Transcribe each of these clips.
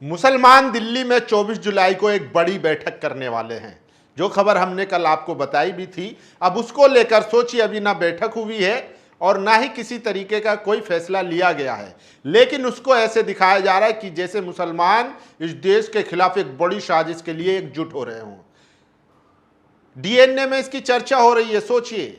मुसलमान दिल्ली में 24 जुलाई को एक बड़ी बैठक करने वाले हैं। जो खबर हमने कल आपको बताई भी थी, अब उसको लेकर सोचिए, अभी ना बैठक हुई है और ना ही किसी तरीके का कोई फैसला लिया गया है, लेकिन उसको ऐसे दिखाया जा रहा है कि जैसे मुसलमान इस देश के खिलाफ एक बड़ी साजिश के लिए एकजुट हो रहे हों। डीएनए में इसकी चर्चा हो रही है। सोचिए,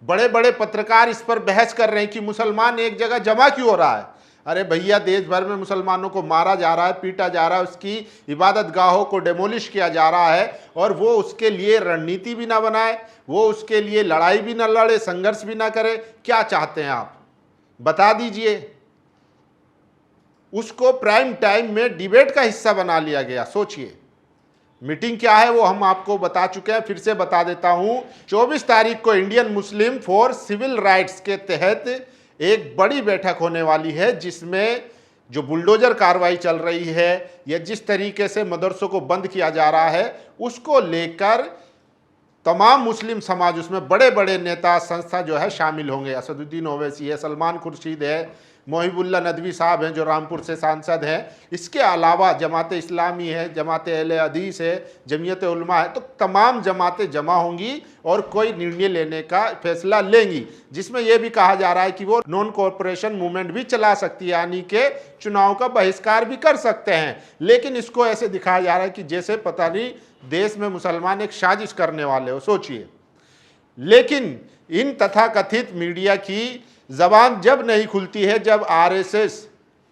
बड़े बड़े पत्रकार इस पर बहस कर रहे हैं कि मुसलमान एक जगह जमा क्यों हो रहा है। अरे भैया, देश भर में मुसलमानों को मारा जा रहा है, पीटा जा रहा है, उसकी इबादत गाहों को डेमोलिश किया जा रहा है, और वो उसके लिए रणनीति भी ना बनाए, वो उसके लिए लड़ाई भी ना लड़े, संघर्ष भी ना करे। क्या चाहते हैं आप, बता दीजिए। उसको प्राइम टाइम में डिबेट का हिस्सा बना लिया गया। सोचिए, मीटिंग क्या है वो हम आपको बता चुके हैं, फिर से बता देता हूं। 24 तारीख को Indian Muslim for civil rights के तहत एक बड़ी बैठक होने वाली है, जिसमें जो बुलडोजर कार्रवाई चल रही है या जिस तरीके से मदरसों को बंद किया जा रहा है, उसको लेकर तमाम मुस्लिम समाज, उसमें बड़े बड़े नेता संस्था जो है शामिल होंगे। असदुद्दीन ओवैसी है, सलमान खुर्शीद है, मोहिबुल्ला नदवी साहब हैं जो रामपुर से सांसद हैं, इसके अलावा जमात इस्लामी है, जमात अहले हदीस है, जमीयत उलमा है। तो तमाम जमातें जमा होंगी और कोई निर्णय लेने का फैसला लेंगी, जिसमें यह भी कहा जा रहा है कि वो नॉन कॉरपोरेशन मूवमेंट भी चला सकती है, यानी कि चुनाव का बहिष्कार भी कर सकते हैं। लेकिन इसको ऐसे दिखाया जा रहा है कि जैसे पता नहीं देश में मुसलमान एक साजिश करने वाले हो। सोचिए, लेकिन इन तथाकथित मीडिया की जबान जब नहीं खुलती है, जब आरएसएस,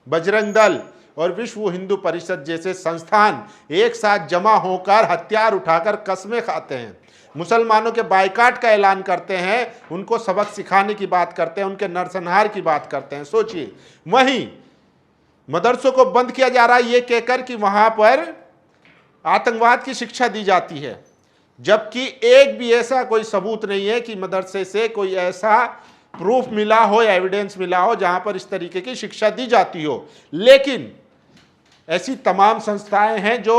बजरंग दल और विश्व हिंदू परिषद जैसे संस्थान एक साथ जमा होकर हथियार उठाकर कस्में खाते हैं, मुसलमानों के बायकाट का ऐलान करते हैं, उनको सबक सिखाने की बात करते हैं, उनके नरसंहार की बात करते हैं। सोचिए, वहीं मदरसों को बंद किया जा रहा है ये कहकर कि वहां पर आतंकवाद की शिक्षा दी जाती है, जबकि एक भी ऐसा कोई सबूत नहीं है कि मदरसे से कोई ऐसा प्रूफ मिला हो या एविडेंस मिला हो जहां पर इस तरीके की शिक्षा दी जाती हो। लेकिन ऐसी तमाम संस्थाएं हैं जो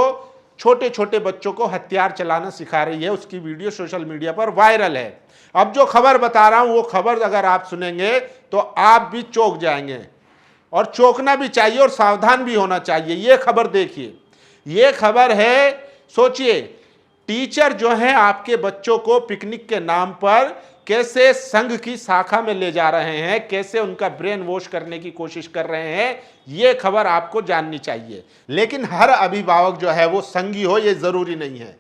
छोटे छोटे बच्चों को हथियार चलाना सिखा रही है, उसकी वीडियो सोशल मीडिया पर वायरल है। अब जो खबर बता रहा हूं वो खबर अगर आप सुनेंगे तो आप भी चौंक जाएंगे, और चौंकना भी चाहिए और सावधान भी होना चाहिए। ये खबर देखिए, ये खबर है, सोचिए, टीचर जो है आपके बच्चों को पिकनिक के नाम पर कैसे संघ की शाखा में ले जा रहे हैं, कैसे उनका ब्रेन वॉश करने की कोशिश कर रहे हैं, यह खबर आपको जाननी चाहिए। लेकिन हर अभिभावक जो है वो संघी हो, ये जरूरी नहीं है।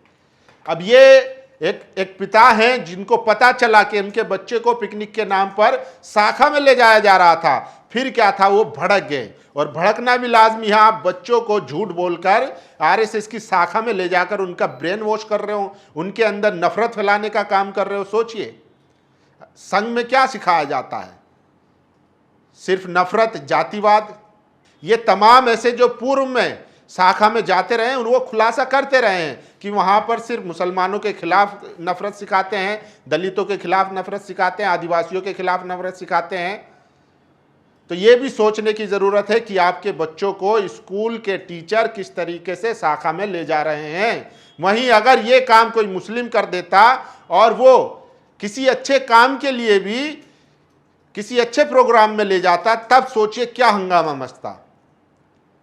अब ये एक पिता हैं जिनको पता चला कि उनके बच्चे को पिकनिक के नाम पर शाखा में ले जाया जा रहा था, फिर क्या था, वो भड़क गए। और भड़कना भी लाजमी है। आप बच्चों को झूठ बोलकर आरएसएस की शाखा में ले जाकर उनका ब्रेन वॉश कर रहे हो, उनके अंदर नफरत फैलाने का काम कर रहे हो। सोचिए, संघ में क्या सिखाया जाता है? सिर्फ नफरत, जातिवाद। ये तमाम ऐसे जो पूर्व में शाखा में जाते रहे हैं वो खुलासा करते रहे हैं कि वहां पर सिर्फ मुसलमानों के खिलाफ नफरत सिखाते हैं, दलितों के खिलाफ नफरत सिखाते हैं, आदिवासियों के खिलाफ नफरत सिखाते हैं। तो ये भी सोचने की जरूरत है कि आपके बच्चों को स्कूल के टीचर किस तरीके से शाखा में ले जा रहे हैं। वहीं अगर ये काम कोई मुस्लिम कर देता और वो किसी अच्छे काम के लिए भी किसी अच्छे प्रोग्राम में ले जाता, तब सोचिए क्या हंगामा मचता।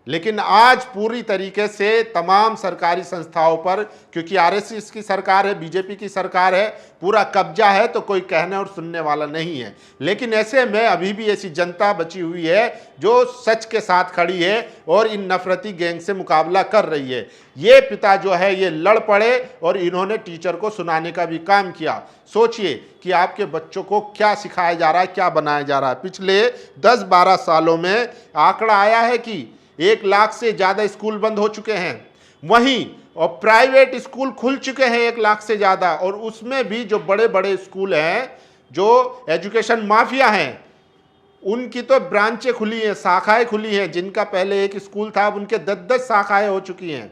लेकिन आज पूरी तरीके से तमाम सरकारी संस्थाओं पर, क्योंकि आरएसएस की सरकार है, बीजेपी की सरकार है, पूरा कब्जा है, तो कोई कहने और सुनने वाला नहीं है। लेकिन ऐसे में अभी भी ऐसी जनता बची हुई है जो सच के साथ खड़ी है और इन नफरती गैंग से मुकाबला कर रही है। ये पिता जो है ये लड़ पड़े और इन्होंने टीचर को सुनाने का भी काम किया। सोचिए कि आपके बच्चों को क्या सिखाया जा रहा है, क्या बनाया जा रहा है। पिछले 10-12 सालों में आंकड़ा आया है कि 1 लाख से ज़्यादा स्कूल बंद हो चुके हैं, वहीं और प्राइवेट स्कूल खुल चुके हैं 1 लाख से ज़्यादा। और उसमें भी जो बड़े बड़े स्कूल हैं, जो एजुकेशन माफिया हैं, उनकी तो ब्रांचें खुली हैं, शाखाएं खुली हैं। जिनका पहले एक स्कूल था, अब उनके 10-10 शाखाएं हो चुकी हैं।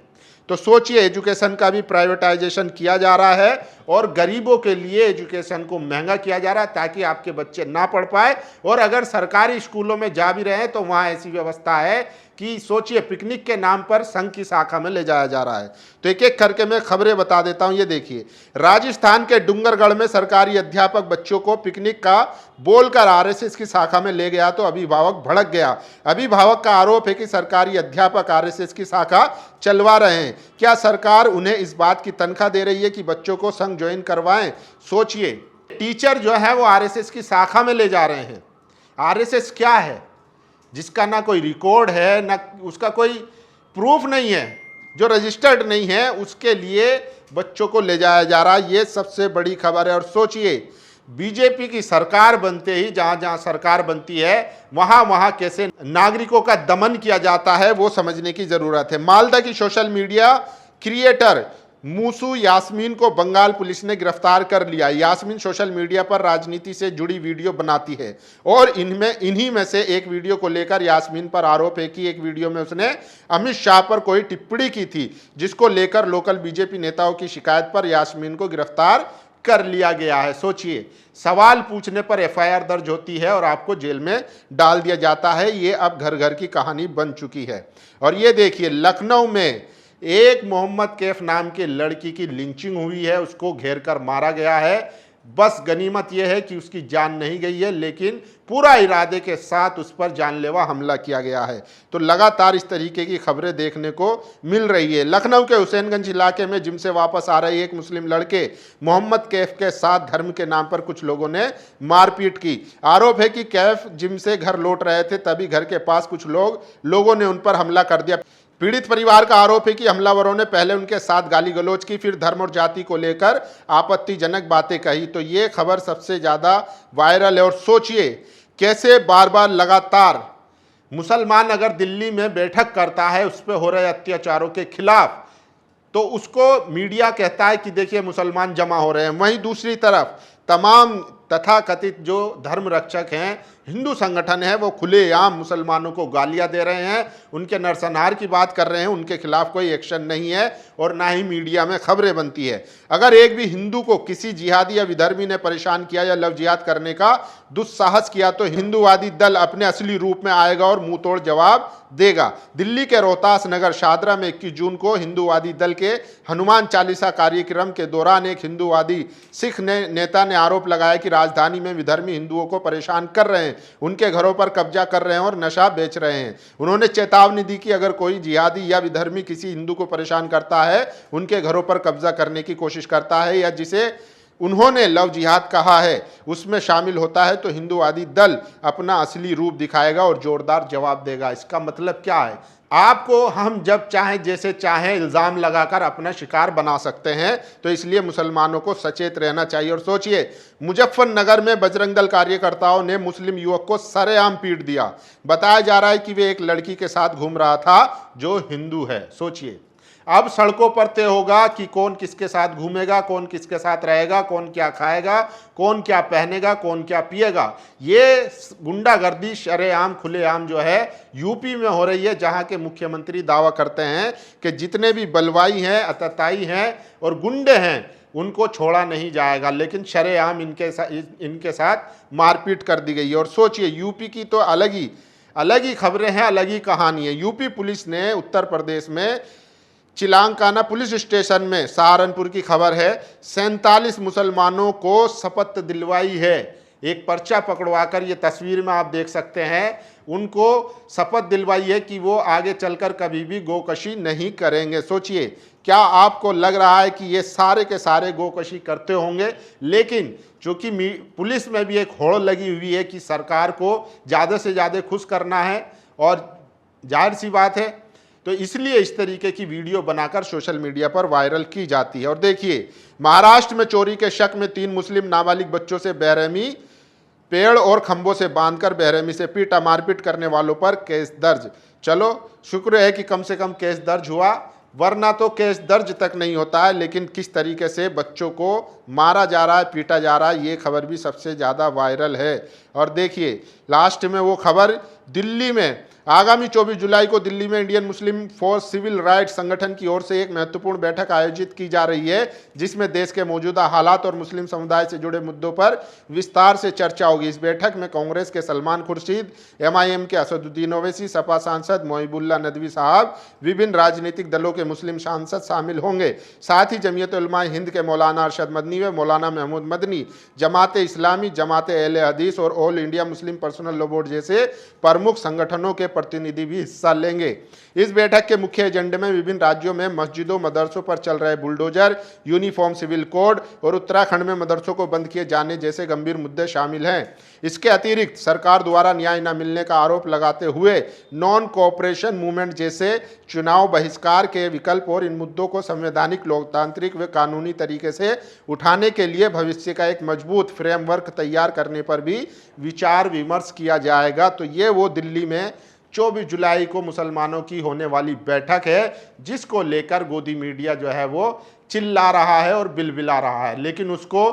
तो सोचिए, एजुकेशन का भी प्राइवेटाइजेशन किया जा रहा है और गरीबों के लिए एजुकेशन को महंगा किया जा रहा है ताकि आपके बच्चे ना पढ़ पाए। और अगर सरकारी स्कूलों में जा भी रहे हैं तो वहाँ ऐसी व्यवस्था है कि सोचिए पिकनिक के नाम पर संघ की शाखा में ले जाया जा रहा है। तो एक एक करके मैं खबरें बता देता हूं। ये देखिए, राजस्थान के डूंगरगढ़ में सरकारी अध्यापक बच्चों को पिकनिक का बोलकर आरएसएस की शाखा में ले गया तो अभिभावक भड़क गया। अभिभावक का आरोप है कि सरकारी अध्यापक आरएसएस की शाखा चलवा रहे हैं। क्या सरकार उन्हें इस बात की तनख्वाह दे रही है कि बच्चों को संघ ज्वाइन करवाएं? सोचिए, टीचर जो है वो आरएसएस की शाखा में ले जा रहे हैं। आरएसएस क्या है, जिसका ना कोई रिकॉर्ड है, ना उसका कोई प्रूफ नहीं है, जो रजिस्टर्ड नहीं है, उसके लिए बच्चों को ले जाया जा रहा है। ये सबसे बड़ी खबर है। और सोचिए, बीजेपी की सरकार बनते ही जहां जहां सरकार बनती है वहां वहां कैसे नागरिकों का दमन किया जाता है वो समझने की जरूरत है। मालदा की सोशल मीडिया क्रिएटर मूसू यास्मीन को बंगाल पुलिस ने गिरफ्तार कर लिया। यास्मीन सोशल मीडिया पर राजनीति से जुड़ी वीडियो बनाती है और इन्हीं में से एक वीडियो को लेकर यास्मीन पर आरोप है कि एक वीडियो में उसने अमित शाह पर कोई टिप्पणी की थी, जिसको लेकर लोकल बीजेपी नेताओं की शिकायत पर यास्मीन को गिरफ्तार कर लिया गया है। सोचिए, सवाल पूछने पर एफआईआर दर्ज होती है और आपको जेल में डाल दिया जाता है। ये अब घर घर की कहानी बन चुकी है। और ये देखिए, लखनऊ में एक मोहम्मद कैफ नाम के लड़की की लिंचिंग हुई है, उसको घेर कर मारा गया है। बस गनीमत यह है कि उसकी जान नहीं गई है, लेकिन पूरा इरादे के साथ उस पर जानलेवा हमला किया गया है। तो लगातार इस तरीके की खबरें देखने को मिल रही है। लखनऊ के हुसैनगंज इलाके में जिम से वापस आ रहे एक मुस्लिम लड़के मोहम्मद कैफ के साथ धर्म के नाम पर कुछ लोगों ने मारपीट की। आरोप है कि कैफ जिम से घर लौट रहे थे, तभी घर के पास कुछ लोगों ने उन पर हमला कर दिया। पीड़ित परिवार का आरोप है कि हमलावरों ने पहले उनके साथ गाली गलौज की, फिर धर्म और जाति को लेकर आपत्तिजनक बातें कही। तो ये खबर सबसे ज्यादा वायरल है। और सोचिए कैसे बार बार लगातार मुसलमान अगर दिल्ली में बैठक करता है उस पर हो रहे अत्याचारों के खिलाफ, तो उसको मीडिया कहता है कि देखिए मुसलमान जमा हो रहे हैं। वहीं दूसरी तरफ तमाम तथाकथित जो धर्म रक्षक हैं, हिंदू संगठन है, वो खुलेआम मुसलमानों को गालियां दे रहे हैं, उनके नरसंहार की बात कर रहे हैं। उनके खिलाफ कोई एक्शन नहीं है और ना ही मीडिया में खबरें बनती है। अगर एक भी हिंदू को किसी जिहादी या विधर्मी ने परेशान किया या लव जिहाद करने का दुस्साहस किया तो हिंदूवादी दल अपने असली रूप में आएगा और मुंह तोड़ जवाब देगा। दिल्ली के रोहतास नगर शादरा में 21 जून को हिंदूवादी दल के हनुमान चालीसा कार्यक्रम के दौरान एक हिंदूवादी सिख नेता ने आरोप लगाया कि राजधानी में विधर्मी हिंदुओं को परेशान कर रहे हैं, उनके घरों पर कब्जा कर रहे हैं और नशा बेच रहे हैं। उन्होंने चेतावनी दी कि अगर कोई जिहादी या विधर्मी किसी हिंदू को परेशान करता है, उनके घरों पर कब्जा करने की कोशिश करता है या जिसे उन्होंने लव जिहाद कहा है उसमें शामिल होता है, तो हिंदूवादी दल अपना असली रूप दिखाएगा और जोरदार जवाब देगा। इसका मतलब क्या है? आपको हम जब चाहें जैसे चाहें इल्ज़ाम लगाकर अपना शिकार बना सकते हैं, तो इसलिए मुसलमानों को सचेत रहना चाहिए। और सोचिए, मुजफ्फरनगर में बजरंग दल कार्यकर्ताओं ने मुस्लिम युवक को सरेआम पीट दिया। बताया जा रहा है कि वे एक लड़की के साथ घूम रहा था जो हिंदू है। सोचिए, अब सड़कों पर तय होगा कि कौन किसके साथ घूमेगा, कौन किसके साथ रहेगा, कौन क्या खाएगा, कौन क्या पहनेगा, कौन क्या पिएगा। ये गुंडागर्दी शरेआम खुलेआम जो है यूपी में हो रही है, जहां के मुख्यमंत्री दावा करते हैं कि जितने भी बलवाई हैं, अतताई हैं और गुंडे हैं उनको छोड़ा नहीं जाएगा, लेकिन शरेआम इनके साथ मारपीट कर दी गई है। और सोचिए, यूपी की तो अलग ही खबरें हैं, अलग ही कहानी है। यूपी पुलिस ने उत्तर प्रदेश में चिलांकाना पुलिस स्टेशन में, सहारनपुर की खबर है, 47 मुसलमानों को शपथ दिलवाई है। एक पर्चा पकड़वाकर, ये तस्वीर में आप देख सकते हैं, उनको शपथ दिलवाई है कि वो आगे चलकर कभी भी गोकशी नहीं करेंगे। सोचिए, क्या आपको लग रहा है कि ये सारे के सारे गोकशी करते होंगे? लेकिन चूंकि पुलिस में भी एक होड़ लगी हुई है कि सरकार को ज़्यादा से ज़्यादा खुश करना है, और जाहिर सी बात है तो इसलिए इस तरीके की वीडियो बनाकर सोशल मीडिया पर वायरल की जाती है। और देखिए, महाराष्ट्र में चोरी के शक में 3 मुस्लिम नाबालिग बच्चों से बेरहमी, पेड़ और खंभों से बांधकर बेरहमी से पीटा, मारपीट करने वालों पर केस दर्ज। चलो, शुक्र है कि कम से कम केस दर्ज हुआ, वरना तो केस दर्ज तक नहीं होता है। लेकिन किस तरीके से बच्चों को मारा जा रहा है, पीटा जा रहा है, ये खबर भी सबसे ज़्यादा वायरल है। और देखिए, लास्ट में वो खबर, दिल्ली में आगामी 24 जुलाई को दिल्ली में Indian Muslim for civil rights संगठन की ओर से एक महत्वपूर्ण बैठक आयोजित की जा रही है, जिसमें देश के मौजूदा हालात और मुस्लिम समुदाय से जुड़े मुद्दों पर विस्तार से चर्चा होगी। इस बैठक में कांग्रेस के सलमान खुर्शीद, एमआईएम के असदुद्दीन ओवैसी, सपा सांसद मोहिबुल्लाह नदवी साहब, विभिन्न राजनीतिक दलों के मुस्लिम सांसद शामिल होंगे। साथ ही जमीयत उलमाए हिंद के मौलाना अरशद मदनी व मौलाना महमूद मदनी, जमात इस्लामी, जमात अहले हदीस और all India Muslim personal law board जैसे प्रमुख संगठनों के प्रतिनिधि भी हिस्सा लेंगे। इस बैठक के मुख्य एजेंडे में विभिन्न राज्यों में मस्जिदों मदरसों पर चल रहे बुलडोजर, यूनिफॉर्म सिविल कोड और उत्तराखंड में मदरसों को बंद किए जाने जैसे गंभीर मुद्दे शामिल हैं। इसके अतिरिक्त सरकार द्वारा न्याय न मिलने का आरोप लगाते हुए नॉन कोऑपरेशन मूवमेंट जैसे चुनाव बहिष्कार के विकल्प और इन मुद्दों को संवैधानिक, लोकतांत्रिक व कानूनी तरीके से उठाने के लिए भविष्य का एक मजबूत फ्रेमवर्क तैयार करने पर भी विचार विमर्श किया जाएगा। तो ये वो दिल्ली में 24 जुलाई को मुसलमानों की होने वाली बैठक है, जिसको लेकर गोदी मीडिया जो है वो चिल्ला रहा है और बिलबिला रहा है, लेकिन उसको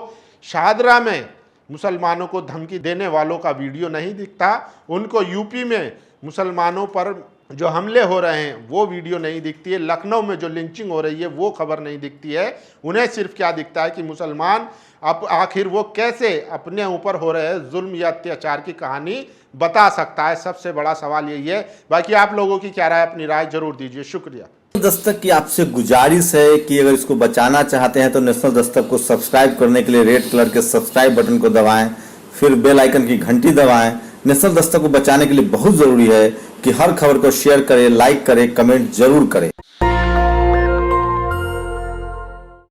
शाहदरा में मुसलमानों को धमकी देने वालों का वीडियो नहीं दिखता, उनको यूपी में मुसलमानों पर जो हमले हो रहे हैं वो वीडियो नहीं दिखती है, लखनऊ में जो लिंचिंग हो रही है वो खबर नहीं दिखती है। उन्हें सिर्फ क्या दिखता है कि मुसलमान अब आखिर वो कैसे अपने ऊपर हो रहे जुल्म या अत्याचार की कहानी बता सकता है। सबसे बड़ा सवाल यही है। बाकी आप लोगों की क्या राय, अपनी राय जरूर दीजिए। शुक्रिया। दस्तक की आपसे गुजारिश है कि अगर इसको बचाना चाहते हैं तो नेशनल दस्तक को सब्सक्राइब करने के लिए रेड कलर के सब्सक्राइब बटन को दबाएं, फिर बेल आइकन की घंटी दबाएं। नेशनल दस्तक को बचाने के लिए बहुत जरूरी है कि हर खबर को शेयर करें, लाइक करें, कमेंट जरूर करें।